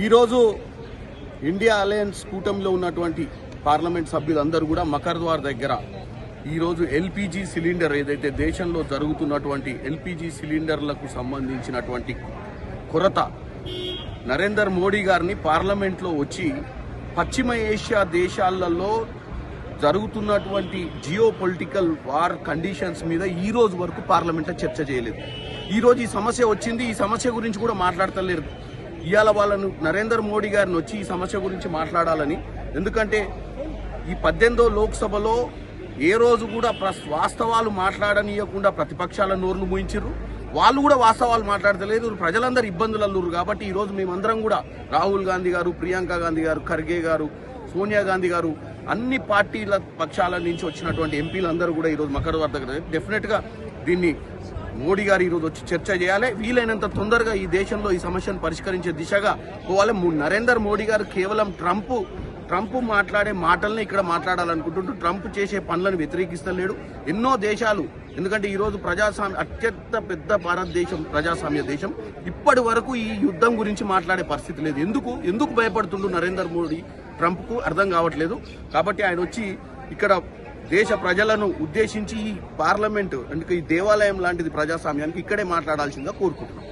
ఈరోజు India alliance కూటమిలో ఉన్నటువంటి పార్లమెంట్ సభ్యులందరూ కూడా మకర్ద్వార్ దగ్గర ఈరోజు ఎల్పిజి సిలిండర్ ఏదైతే దేశంలో జరుగుతున్నటువంటి ఎల్పిజి సిలిండర్లకు సంబంధించినటువంటి కొరత నరేంద్ర మోడీ గారిని పార్లమెంట్లో వచ్చి పశ్చిమ ఏషియా దేశాలలో జరుగుతున్నటువంటి జియో పొలిటికల్ వార్ కండిషన్స్ మీద ఈ రోజు వరకు పార్లమెంట్లో చర్చ చేయలేదు. ఈరోజు ఈ సమస్య వచ్చింది, ఈ సమస్య గురించి కూడా మాట్లాడతలేరు. ఇవాళ వాళ్ళను నరేంద్ర మోడీ గారిని వచ్చి ఈ సమస్య గురించి మాట్లాడాలని, ఎందుకంటే ఈ 18వ లోక్సభలో ఏ రోజు కూడా వాస్తవాలు మాట్లాడనీయకుండా ప్రతిపక్షాల నోర్లు మూయించారు. వాళ్ళు కూడా వాస్తవాలు మాట్లాడతలేదు. ప్రజలందరూ ఇబ్బందులు కాబట్టి ఈరోజు మేమందరం కూడా రాహుల్ గాంధీ గారు, ప్రియాంక గాంధీ గారు, ఖర్గే గారు, సోనియా గాంధీ గారు, అన్ని పార్టీల పక్షాల నుంచి వచ్చినటువంటి ఎంపీలందరూ కూడా ఈరోజు మకర్ద్వార్ దగ్గర డెఫినెట్గా దీన్ని మోడీ గారు ఈరోజు వచ్చి చర్చ చేయాలి. వీలైనంత తొందరగా ఈ దేశంలో ఈ సమస్యను పరిష్కరించే దిశగా పోవాలి. నరేంద్ర మోడీ గారు కేవలం ట్రంప్ మాట్లాడే మాటల్ని ఇక్కడ మాట్లాడాలనుకుంటుంటూ ట్రంప్ చేసే పనులను వ్యతిరేకిస్తలేడు. ఎన్నో దేశాలు, ఎందుకంటే ఈరోజు ప్రజాస్వామ్య అత్యంత పెద్ద భారతదేశం, ప్రజాస్వామ్య దేశం, ఇప్పటి వరకు ఈ యుద్ధం గురించి మాట్లాడే పరిస్థితి లేదు. ఎందుకు భయపడుతుండు నరేంద్ర మోడీ ట్రంప్కు అర్థం కావట్లేదు. కాబట్టి ఆయన వచ్చి ఇక్కడ దేశ ప్రజలను ఉద్దేశించి ఈ పార్లమెంటు అంటే ఈ దేవాలయం లాంటిది ప్రజాస్వామ్యానికి ఇక్కడే మాట్లాడాల్సిందిగా కోరుకుంటున్నాం.